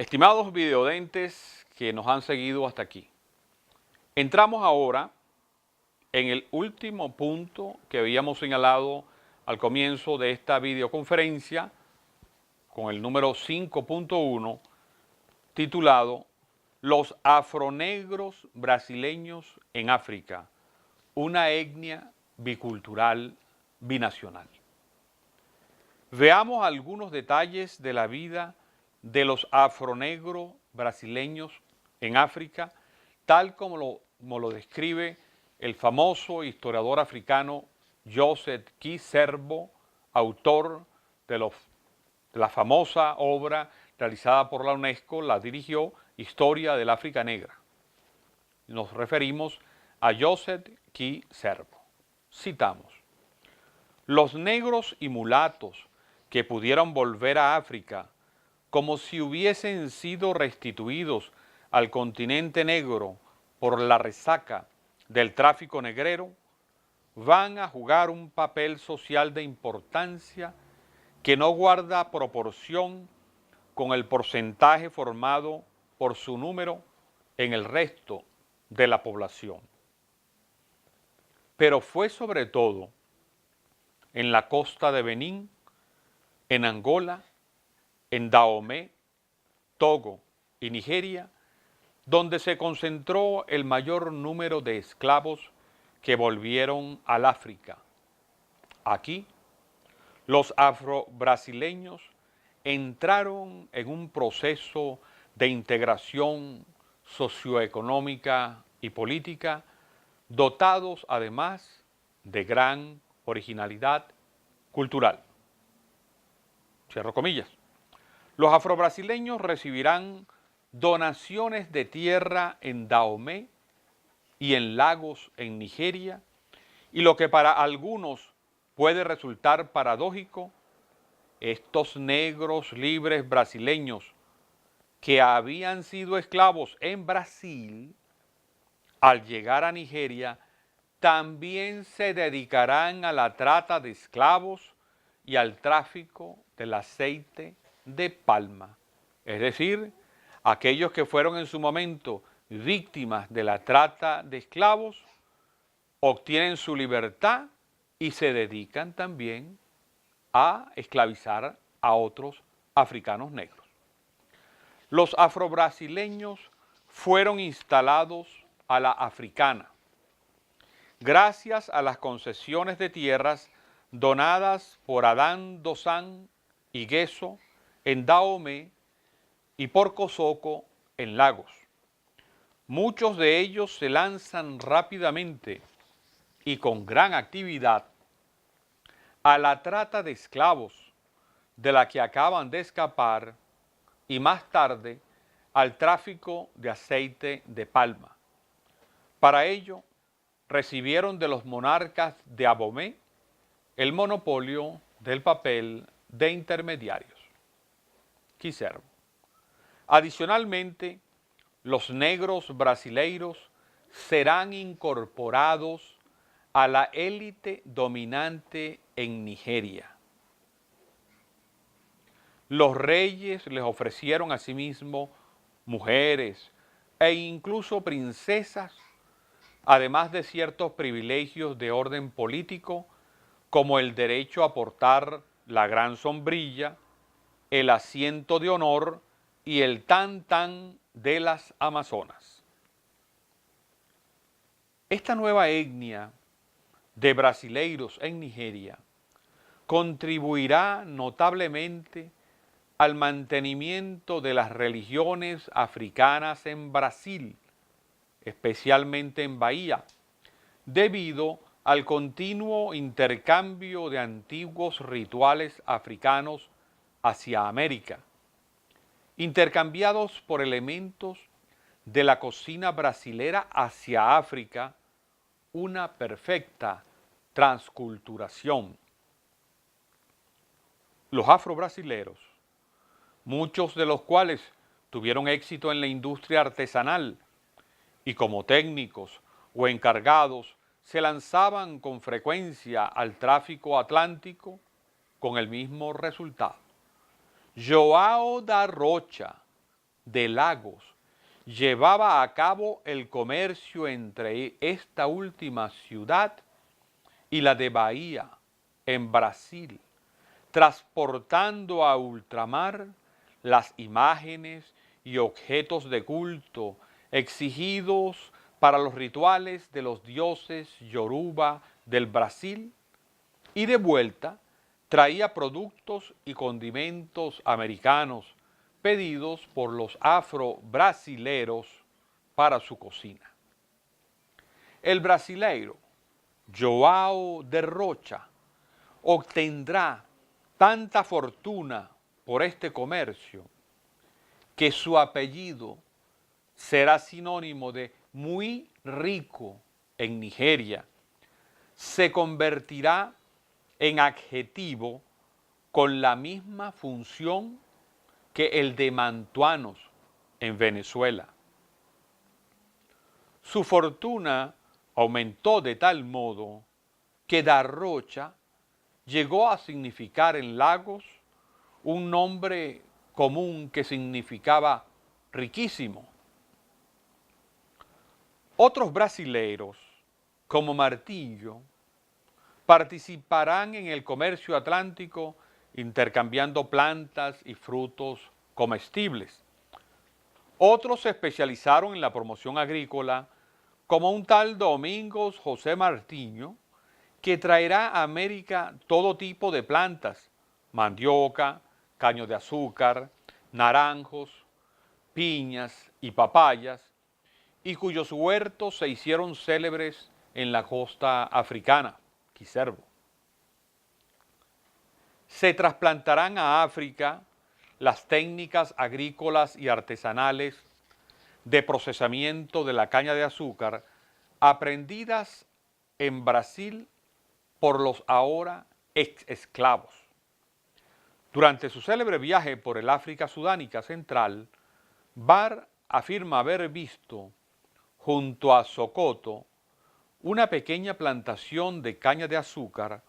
Estimados videodentes que nos han seguido hasta aquí, entramos ahora en el último punto que habíamos señalado al comienzo de esta videoconferencia con el número 5.1 titulado Los afronegros brasileños en África, una etnia bicultural binacional. Veamos algunos detalles de la vida de los afronegros brasileños en África, tal como lo describe el famoso historiador africano Joseph K. Serbo, autor de la famosa obra realizada por la UNESCO, la dirigió Historia del África Negra. Nos referimos a Joseph K. Serbo. Citamos: los negros y mulatos que pudieron volver a África como si hubiesen sido restituidos al continente negro por la resaca del tráfico negrero, van a jugar un papel social de importancia que no guarda proporción con el porcentaje formado por su número en el resto de la población. Pero fue sobre todo en la costa de Benín, en Angola, en Dahomey, Togo y Nigeria, donde se concentró el mayor número de esclavos que volvieron al África. Aquí, los afrobrasileños entraron en un proceso de integración socioeconómica y política, dotados además de gran originalidad cultural. Cierro comillas. Los afrobrasileños recibirán donaciones de tierra en Dahomey y en Lagos en Nigeria, y lo que para algunos puede resultar paradójico, estos negros libres brasileños que habían sido esclavos en Brasil, al llegar a Nigeria, también se dedicarán a la trata de esclavos y al tráfico del aceite de palma. Es decir, aquellos que fueron en su momento víctimas de la trata de esclavos obtienen su libertad y se dedican también a esclavizar a otros africanos negros. Los afrobrasileños fueron instalados a la africana, gracias a las concesiones de tierras donadas por Adán Dosán y Gueso en Dahomey y por Kosoko en Lagos. Muchos de ellos se lanzan rápidamente y con gran actividad a la trata de esclavos, de la que acaban de escapar, y más tarde al tráfico de aceite de palma. Para ello, recibieron de los monarcas de Abomey el monopolio del papel de intermediarios. Quiservo. Adicionalmente, los negros brasileiros serán incorporados a la élite dominante en Nigeria. Los reyes les ofrecieron asimismo mujeres e incluso princesas, además de ciertos privilegios de orden político, como el derecho a portar la gran sombrilla, el asiento de honor y el tan-tan de las Amazonas. Esta nueva etnia de brasileiros en Nigeria contribuirá notablemente al mantenimiento de las religiones africanas en Brasil, especialmente en Bahía, debido al continuo intercambio de antiguos rituales africanos hacia América, intercambiados por elementos de la cocina brasilera hacia África, una perfecta transculturación. Los afrobrasileros, muchos de los cuales tuvieron éxito en la industria artesanal y como técnicos o encargados se lanzaban con frecuencia al tráfico atlántico con el mismo resultado. João da Rocha, de Lagos llevaba a cabo el comercio entre esta última ciudad y la de Bahía, en Brasil, transportando a ultramar las imágenes y objetos de culto exigidos para los rituales de los dioses Yoruba del Brasil, y de vuelta traía productos y condimentos americanos pedidos por los afro-brasileros para su cocina. El brasileiro João de Rocha obtendrá tanta fortuna por este comercio que su apellido será sinónimo de muy rico en Nigeria. Se convertirá en adjetivo con la misma función que el de mantuanos en Venezuela. Su fortuna aumentó de tal modo que Da Rocha llegó a significar en Lagos un nombre común que significaba riquísimo. Otros brasileiros, como Martillo, participarán en el comercio atlántico intercambiando plantas y frutos comestibles. Otros se especializaron en la promoción agrícola, como un tal Domingos José Martiño, que traerá a América todo tipo de plantas, mandioca, caño de azúcar, naranjos, piñas y papayas, y cuyos huertos se hicieron célebres en la costa africana, Quiservo. Se trasplantarán a África las técnicas agrícolas y artesanales de procesamiento de la caña de azúcar aprendidas en Brasil por los ahora ex-esclavos. Durante su célebre viaje por el África sudánica central, Barr afirma haber visto junto a Sokoto una pequeña plantación de caña de azúcar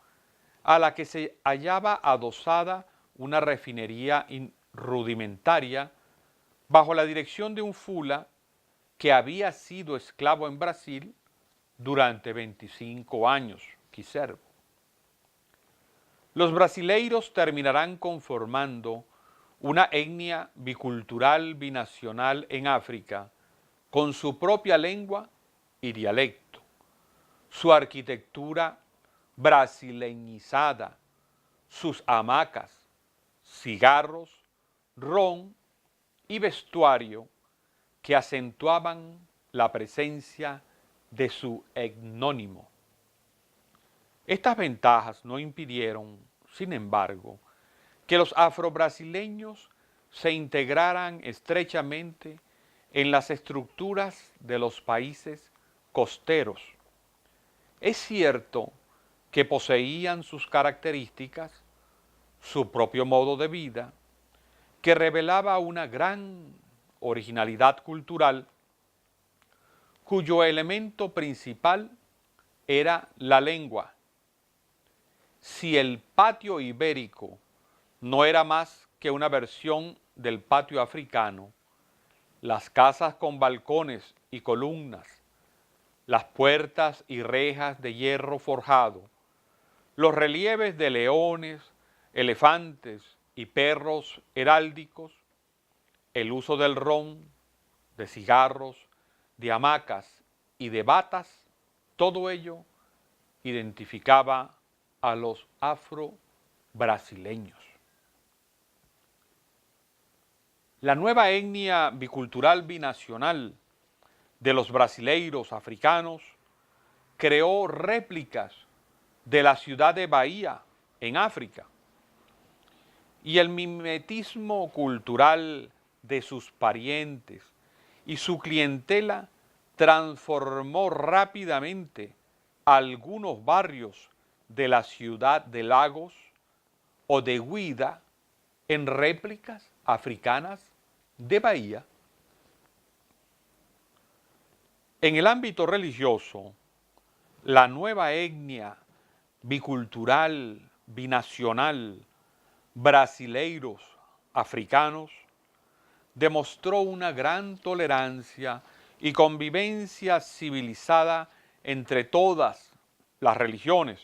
a la que se hallaba adosada una refinería rudimentaria bajo la dirección de un fula que había sido esclavo en Brasil durante 25 años, Quiservo. Los brasileiros terminarán conformando una etnia bicultural binacional en África con su propia lengua y dialecto, su arquitectura brasileñizada, sus hamacas, cigarros, ron y vestuario que acentuaban la presencia de su etnónimo. Estas ventajas no impidieron, sin embargo, que los afrobrasileños se integraran estrechamente en las estructuras de los países costeros. Es cierto que poseían sus características, su propio modo de vida, que revelaba una gran originalidad cultural, cuyo elemento principal era la lengua. Si el patio ibérico no era más que una versión del patio africano, las casas con balcones y columnas, las puertas y rejas de hierro forjado, los relieves de leones, elefantes y perros heráldicos, el uso del ron, de cigarros, de hamacas y de batas, todo ello identificaba a los afro-brasileños. La nueva etnia bicultural binacional de los brasileiros africanos creó réplicas de la ciudad de Bahía en África, y el mimetismo cultural de sus parientes y su clientela transformó rápidamente algunos barrios de la ciudad de Lagos o de Huida en réplicas africanas de Bahía. En el ámbito religioso, la nueva etnia bicultural, binacional, brasileiros, africanos, demostró una gran tolerancia y convivencia civilizada entre todas las religiones,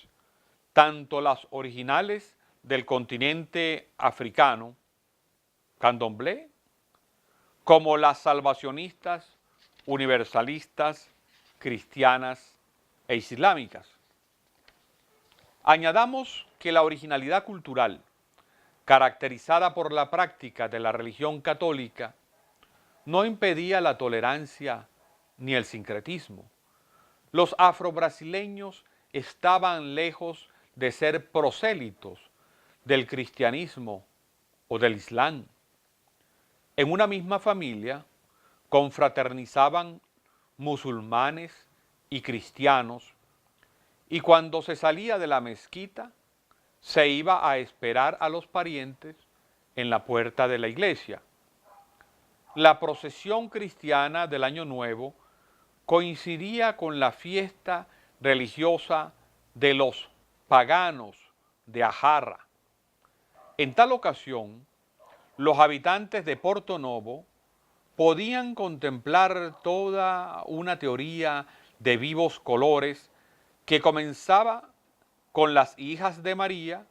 tanto las originales del continente africano, candomblé, como las salvacionistas, universalistas, cristianas e islámicas. Añadamos que la originalidad cultural, caracterizada por la práctica de la religión católica, no impedía la tolerancia ni el sincretismo. Los afrobrasileños estaban lejos de ser prosélitos del cristianismo o del islam. En una misma familia confraternizaban musulmanes y cristianos, y cuando se salía de la mezquita, se iba a esperar a los parientes en la puerta de la iglesia. La procesión cristiana del Año Nuevo coincidía con la fiesta religiosa de los paganos de Ajarra. En tal ocasión, los habitantes de Porto Novo podían contemplar toda una teoría de vivos colores que comenzaba con las hijas de María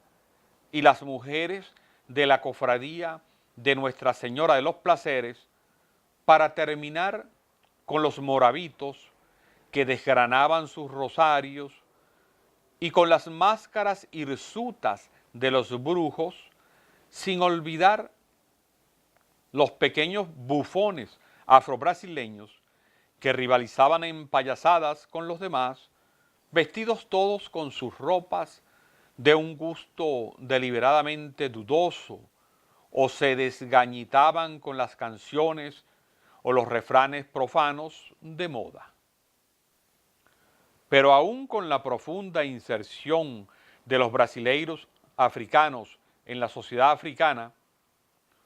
y las mujeres de la cofradía de Nuestra Señora de los Placeres, para terminar con los moravitos que desgranaban sus rosarios y con las máscaras hirsutas de los brujos, sin olvidar los pequeños bufones afrobrasileños que rivalizaban en payasadas con los demás, vestidos todos con sus ropas de un gusto deliberadamente dudoso, o se desgañitaban con las canciones o los refranes profanos de moda. Pero aún con la profunda inserción de los brasileiros africanos en la sociedad africana,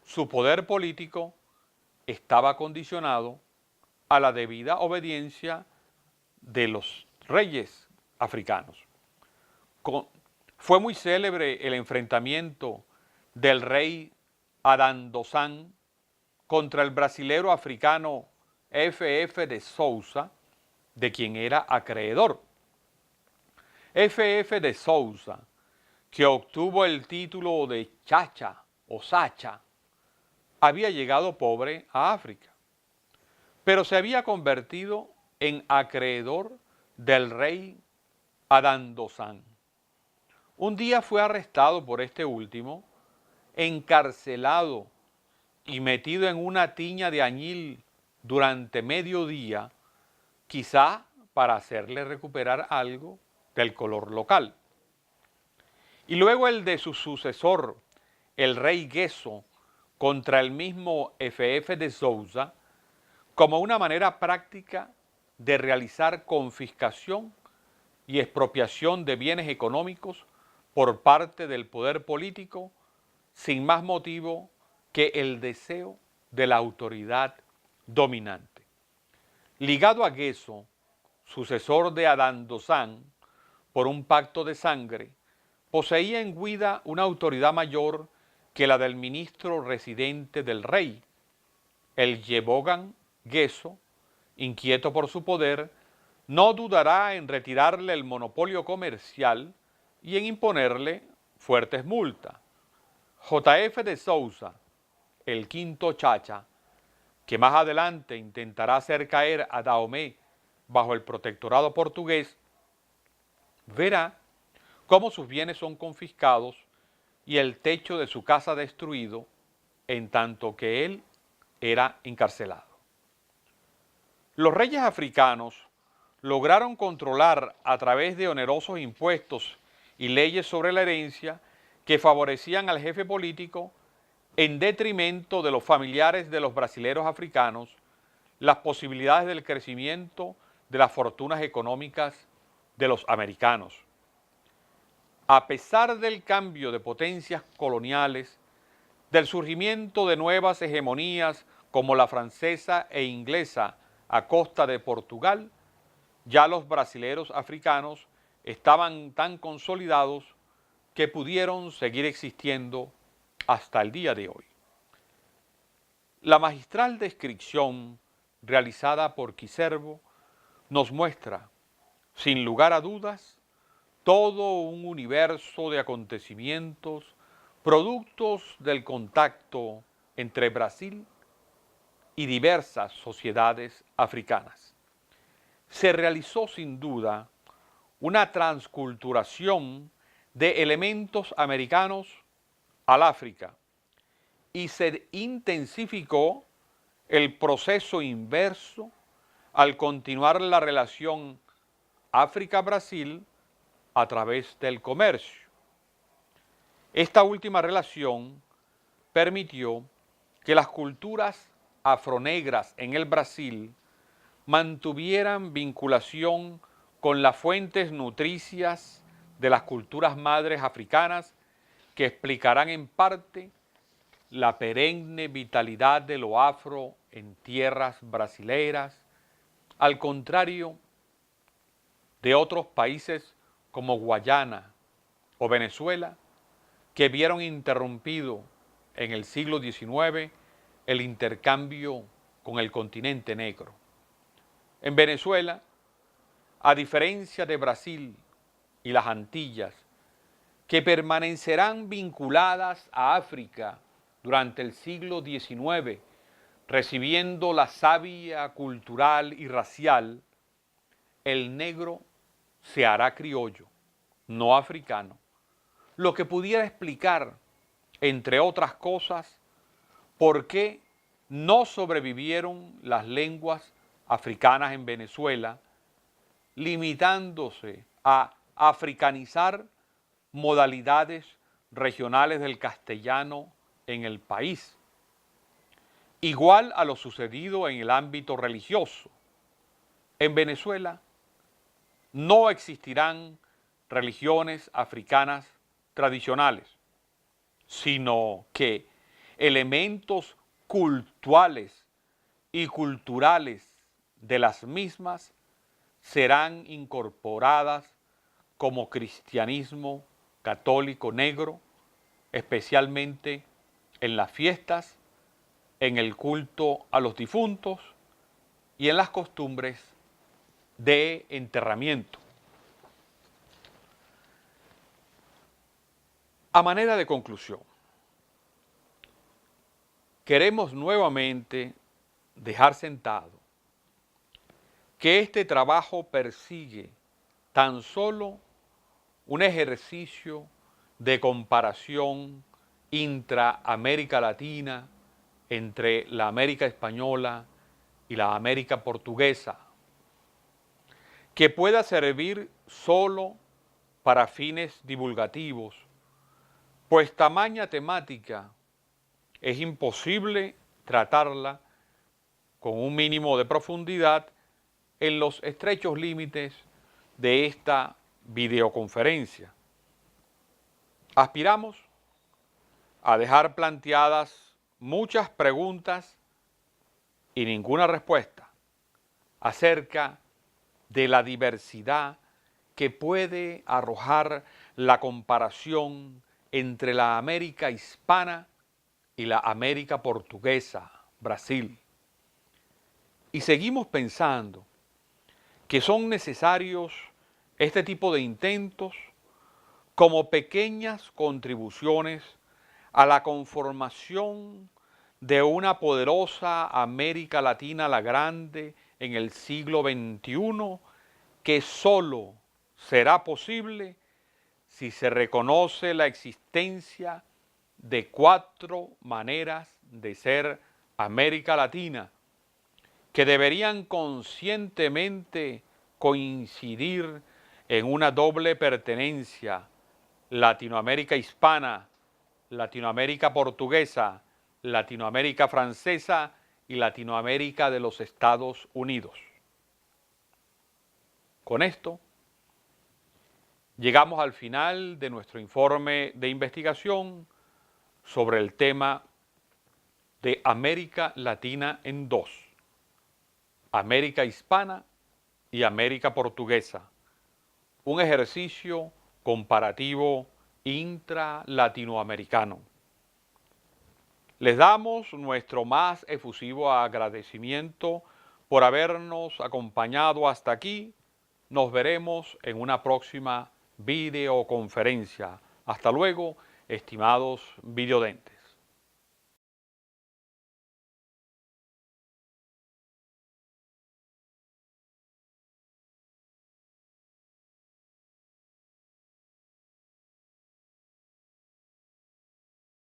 su poder político estaba condicionado a la debida obediencia de los reyes africanos. Fue muy célebre el enfrentamiento del rey Adandozan contra el brasilero africano F.F. de Souza, de quien era acreedor. F.F. de Souza, que obtuvo el título de Chacha o Sacha, había llegado pobre a África, pero se había convertido en acreedor del rey Adandozan. Un día fue arrestado por este último, encarcelado y metido en una tiña de añil durante medio día, quizá para hacerle recuperar algo del color local. Y luego el de su sucesor, el rey Gesso, contra el mismo F.F. de Souza, como una manera práctica de realizar confiscación y expropiación de bienes económicos por parte del poder político, sin más motivo que el deseo de la autoridad dominante. Ligado a Gesso, sucesor de Adandozan, por un pacto de sangre, poseía en Guida una autoridad mayor que la del ministro residente del rey. El Yebogan Gesso, inquieto por su poder, no dudará en retirarle el monopolio comercial y en imponerle fuertes multas. J.F. de Souza, el quinto Chacha, que más adelante intentará hacer caer a Dahomey bajo el protectorado portugués, verá cómo sus bienes son confiscados y el techo de su casa destruido, en tanto que él era encarcelado. Los reyes africanos lograron controlar a través de onerosos impuestos y leyes sobre la herencia que favorecían al jefe político en detrimento de los familiares de los brasileros africanos, las posibilidades del crecimiento de las fortunas económicas de los americanos. A pesar del cambio de potencias coloniales, del surgimiento de nuevas hegemonías como la francesa e inglesa a costa de Portugal, ya los brasileros africanos estaban tan consolidados que pudieron seguir existiendo hasta el día de hoy. La magistral descripción realizada por Quiservo nos muestra, sin lugar a dudas, todo un universo de acontecimientos productos del contacto entre Brasil y diversas sociedades africanas. Se realizó sin duda una transculturación de elementos americanos al África y se intensificó el proceso inverso al continuar la relación África-Brasil a través del comercio. Esta última relación permitió que las culturas afronegras en el Brasil mantuvieran vinculación con las fuentes nutricias de las culturas madres africanas que explicarán en parte la perenne vitalidad de lo afro en tierras brasileiras, al contrario de otros países como Guayana o Venezuela, que vieron interrumpido en el siglo XIX el intercambio con el continente negro. En Venezuela, a diferencia de Brasil y las Antillas, que permanecerán vinculadas a África durante el siglo XIX, recibiendo la savia cultural y racial, el negro se hará criollo, no africano, lo que pudiera explicar, entre otras cosas, por qué no sobrevivieron las lenguas africanas en Venezuela, limitándose a africanizar modalidades regionales del castellano en el país, igual a lo sucedido en el ámbito religioso. En Venezuela no existirán religiones africanas tradicionales, sino que elementos cultuales y culturales de las mismas serán incorporadas como cristianismo católico negro, especialmente en las fiestas, en el culto a los difuntos y en las costumbres de enterramiento. A manera de conclusión, queremos nuevamente dejar sentado que este trabajo persigue tan solo un ejercicio de comparación intra-América Latina entre la América española y la América portuguesa, que pueda servir solo para fines divulgativos, pues tamaña temática es imposible tratarla con un mínimo de profundidad en los estrechos límites de esta videoconferencia. Aspiramos a dejar planteadas muchas preguntas y ninguna respuesta acerca de la diversidad que puede arrojar la comparación entre la América hispana y la América portuguesa, Brasil. Y seguimos pensando que son necesarios este tipo de intentos como pequeñas contribuciones a la conformación de una poderosa América Latina la Grande en el siglo XXI, que solo será posible si se reconoce la existencia de 4 maneras de ser América Latina, que deberían conscientemente coincidir en una doble pertenencia: Latinoamérica hispana, Latinoamérica portuguesa, Latinoamérica francesa y Latinoamérica de los Estados Unidos. Con esto, llegamos al final de nuestro informe de investigación sobre el tema de América Latina en 2, América hispana y América portuguesa, un ejercicio comparativo intra-latinoamericano. Les damos nuestro más efusivo agradecimiento por habernos acompañado hasta aquí. Nos veremos en una próxima videoconferencia. Hasta luego, estimados videodentes.